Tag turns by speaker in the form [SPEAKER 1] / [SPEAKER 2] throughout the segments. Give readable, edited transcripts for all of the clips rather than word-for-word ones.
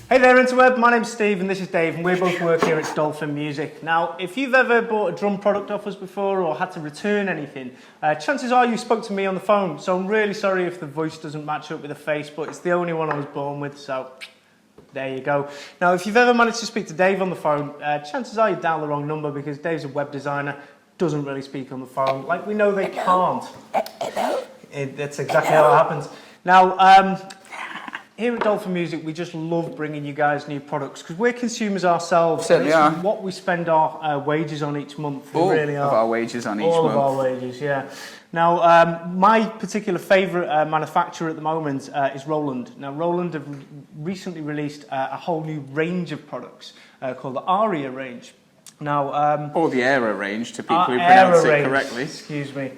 [SPEAKER 1] Hey there interweb, my name's Steve and this is Dave and we both work here at Dolphin Music. Now, if you've ever bought a drum product off us before or had to return anything, chances are you spoke to me on the phone, so I'm really sorry if the voice doesn't match up with the face, but it's the only one I was born with, so there you go. Now, if you've ever managed to speak to Dave on the phone, chances are you dialed the wrong number because Dave's a web designer, doesn't really speak on the phone. Like, we know they can't. That's exactly how it happens. Now, here at Dolphin Music, we just love bringing you guys new products because we're consumers ourselves.
[SPEAKER 2] Certainly are.
[SPEAKER 1] What we spend our wages on each month. We really are.
[SPEAKER 2] All of our wages on each month.
[SPEAKER 1] All of our wages, yeah. Now, my particular favourite manufacturer at the moment is Roland. Now, Roland have recently released a whole new range of products called the AIRA range. Now,
[SPEAKER 2] or the AIRA range, to people who pronounce it correctly.
[SPEAKER 1] Excuse me.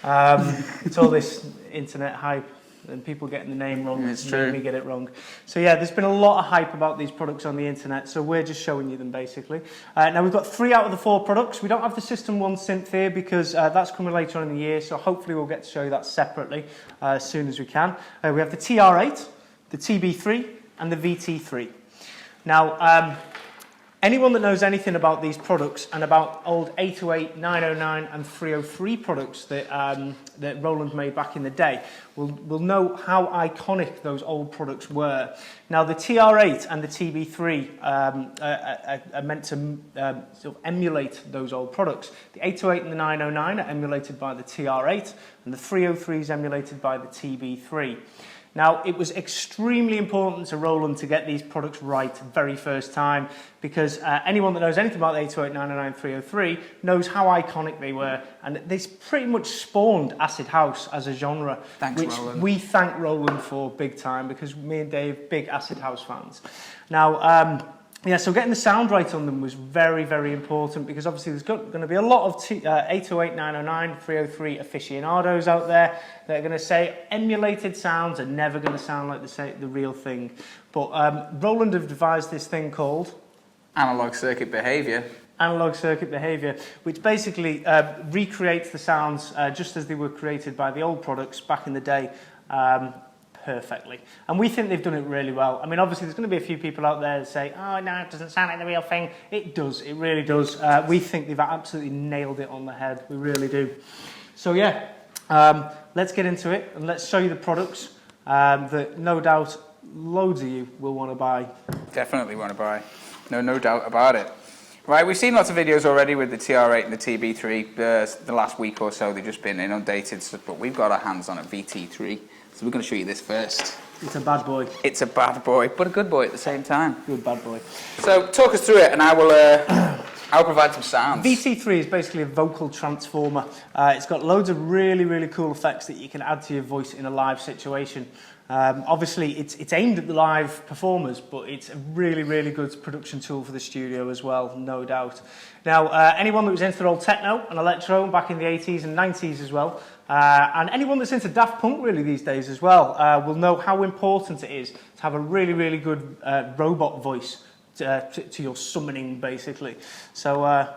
[SPEAKER 1] It's all this internet hype. And people getting the name wrong,
[SPEAKER 2] it's true.
[SPEAKER 1] Me get it wrong. So yeah, there's been a lot of hype about these products on the internet, so we're just showing you them basically. Now we've got 3 out of the 4 products. We don't have the System 1 synth here because that's coming later on in the year, so hopefully we'll get to show you that separately as soon as we can. We have the TR-8, the TB-3 and the VT-3. Now, anyone that knows anything about these products and about old 808, 909 and 303 products that, that Roland made back in the day will know how iconic those old products were. Now the TR-8 and the TB-3 are meant to sort of emulate those old products. The 808 and the 909 are emulated by the TR-8 and the 303 is emulated by the TB-3. Now, it was extremely important to Roland to get these products right the very first time because anyone that knows anything about the 808, 909, 303 knows how iconic they were, and they pretty much spawned acid house as a genre.
[SPEAKER 2] Thanks,
[SPEAKER 1] which
[SPEAKER 2] Roland.
[SPEAKER 1] We thank Roland for big time because me and Dave, big acid house fans. Now, yeah, so getting the sound right on them was very, very important because obviously there's going to be a lot of 808, 909, 303 aficionados out there that are going to say emulated sounds are never going to sound like the real thing. But Roland have devised this thing called
[SPEAKER 2] analog circuit behaviour.
[SPEAKER 1] Analog circuit behaviour, which basically recreates the sounds just as they were created by the old products back in the day. Perfectly. And we think they've done it really well. I mean, obviously, there's going to be a few people out there that say, oh, no, it doesn't sound like the real thing. It does. It really does. We think they've absolutely nailed it on the head. We really do. So, yeah, let's get into it and let's show you the products that no doubt loads of you will want to buy.
[SPEAKER 2] Definitely want to buy. No doubt about it. Right, we've seen lots of videos already with the TR-8 and the TB-3. The last week or so, they've just been inundated, but we've got our hands on a VT-3. So we're going to show you this first.
[SPEAKER 1] It's a bad boy.
[SPEAKER 2] It's a bad boy, but a good boy at the same time.
[SPEAKER 1] Good bad boy.
[SPEAKER 2] So talk us through it, and I'll provide some sounds.
[SPEAKER 1] VT-3 is basically a vocal transformer. It's got loads of really, really cool effects that you can add to your voice in a live situation. Obviously, it's aimed at the live performers, but it's a really, really good production tool for the studio as well, no doubt. Now, anyone that was into old techno and electro back in the 80s and 90s as well, and anyone that's into Daft Punk really these days as well, will know how important it is to have a really, really good robot voice to your summoning, basically. So,
[SPEAKER 2] I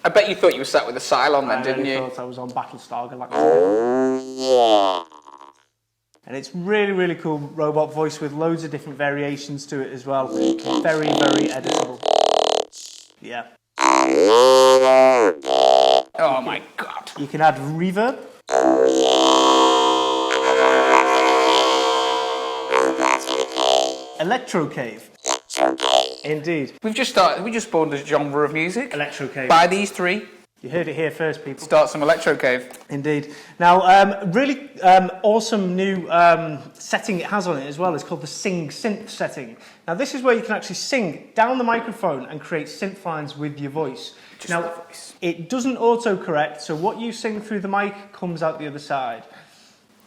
[SPEAKER 2] bet you thought you were sat with a Cylon then, didn't you?
[SPEAKER 1] I thought I was on Battlestar Galactica. And it's really, really cool robot voice with loads of different variations to it as well. Very, very editable. Yeah.
[SPEAKER 2] Oh my God.
[SPEAKER 1] You can add reverb. Electro cave. Indeed.
[SPEAKER 2] We just spawned a genre of music.
[SPEAKER 1] Electro cave.
[SPEAKER 2] By these 3.
[SPEAKER 1] You heard it here first, people.
[SPEAKER 2] Start some electro cave.
[SPEAKER 1] Indeed. Now, really awesome new setting it has on it as well. It's called the Sing Synth setting. Now, this is where you can actually sing down the microphone and create synth lines with your voice. Now, it doesn't auto-correct, so what you sing through the mic comes out the other side.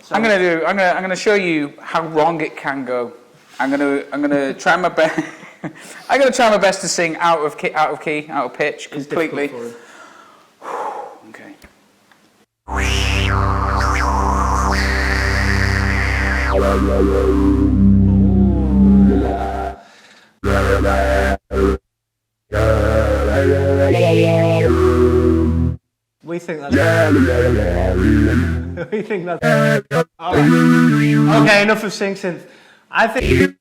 [SPEAKER 1] So
[SPEAKER 2] I'm gonna show you how wrong it can go. I'm gonna try my best. I'm gonna try my best to sing out of key, out of pitch completely. Okay.
[SPEAKER 1] We think that's... we think that's... All right. Okay, enough of Sing Synth. I think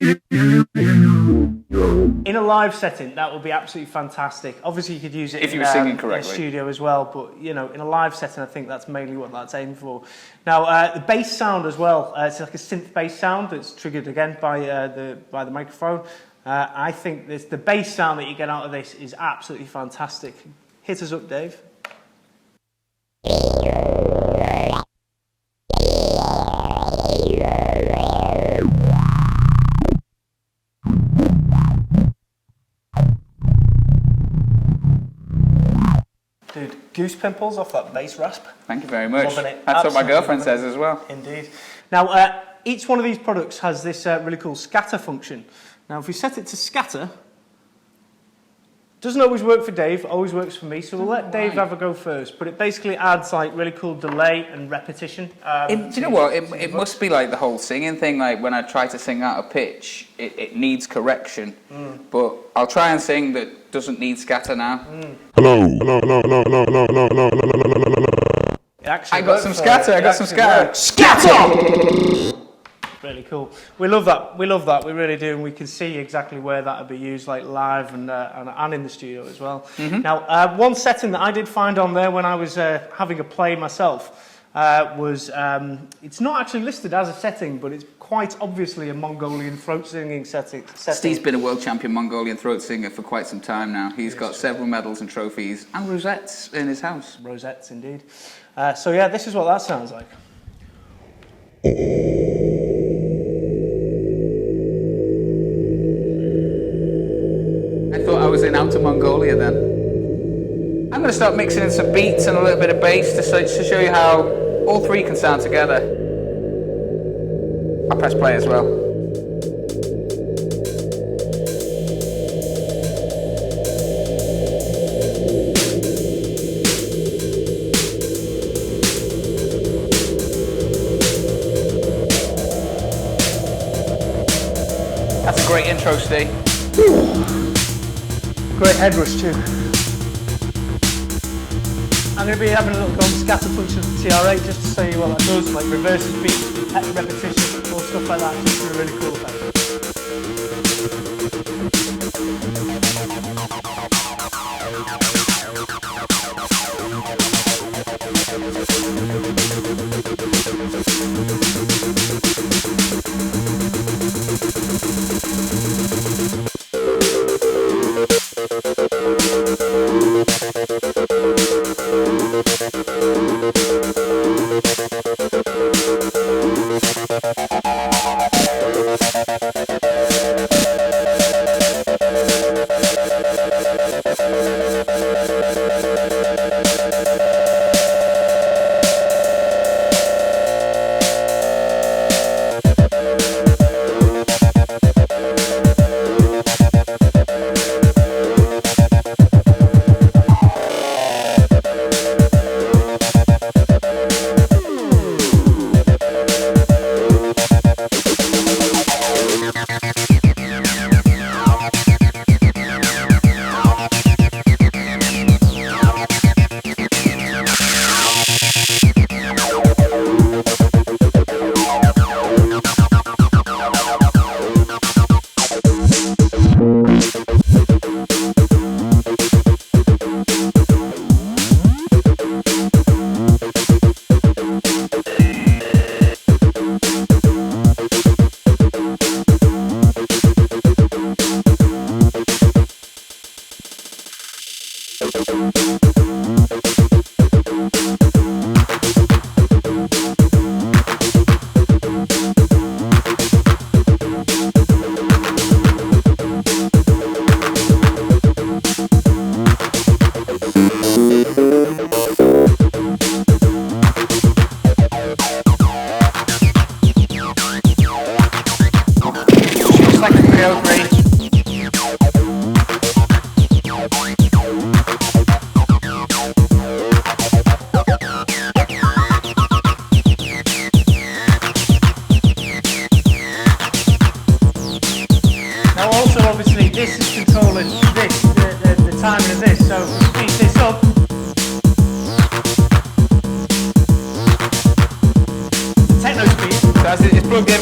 [SPEAKER 1] in a live setting that would be absolutely fantastic. Obviously, you could use it
[SPEAKER 2] if you were singing correctly
[SPEAKER 1] in a studio as well, but you know, in a live setting, I think that's mainly what that's aimed for. Now, the bass sound as well. It's like a synth bass sound that's triggered again by the microphone. I think the bass sound that you get out of this is absolutely fantastic. Hit us up, Dave. Dude, goose pimples off that bass rasp.
[SPEAKER 2] Thank you very much.
[SPEAKER 1] Loving it.
[SPEAKER 2] That's
[SPEAKER 1] Absolutely
[SPEAKER 2] what my girlfriend says as well.
[SPEAKER 1] Indeed. Now, each one of these products has this really cool scatter function. Now, if we set it to scatter, doesn't always work for Dave, always works for me, so we'll let Dave have a go first. But it basically adds like really cool delay and repetition.
[SPEAKER 2] Do you know what? It must be like the whole singing thing. Like when I try to sing out of pitch, it needs correction. But I'll try and sing that doesn't need scatter now.
[SPEAKER 3] Hello, hello, hello, hello, hello, hello, hello, hello, hello, hello, hello.
[SPEAKER 2] I got some scatter. I got some scatter. Scatter!
[SPEAKER 1] Really cool. We love that. We love that. We really do, and we can see exactly where that would be used, like live and in the studio as well. Now, one setting that I did find on there when I was having a play myself was it's not actually listed as a setting, but it's quite obviously a Mongolian throat singing setting.
[SPEAKER 2] Steve's been a world champion Mongolian throat singer for quite some time now. He's got several medals and trophies and rosettes in his house.
[SPEAKER 1] Rosettes, indeed. So yeah, this is what that sounds like.
[SPEAKER 2] I thought I was in Outer Mongolia then. I'm going to start mixing in some beats and a little bit of bass to show you how all three can sound together. I'll press play as well. That's a great intro, Steve.
[SPEAKER 1] Great head rush too. I'm going to be having a look on the scatter function of the TR-8 just to show you what that does, like reverses beats, repetition, or stuff like that, just a really cool effect.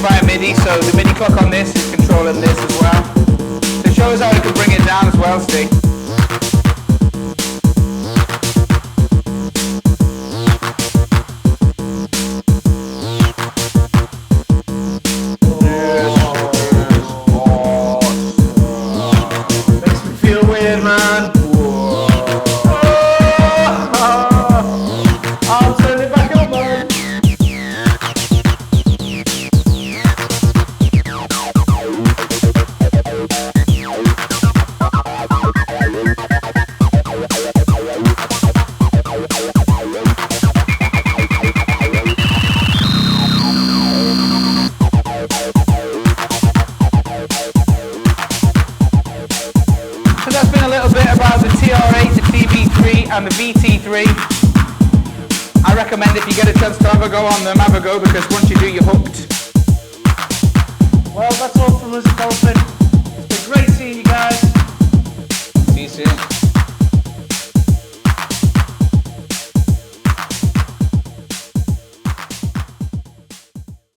[SPEAKER 2] via MIDI, so the MIDI clock on this is controlling this as well. So it shows how we can bring it down as well, Steve.
[SPEAKER 1] Makes me feel weird, man. I'll turn it back up, man.
[SPEAKER 2] So that's been a little bit about the TR-8, the TB-3 and the VT-3. I recommend if you get a chance to have a go on them, have a go, because once you do, you're hooked.
[SPEAKER 1] Well, that's all from us at Dolphin.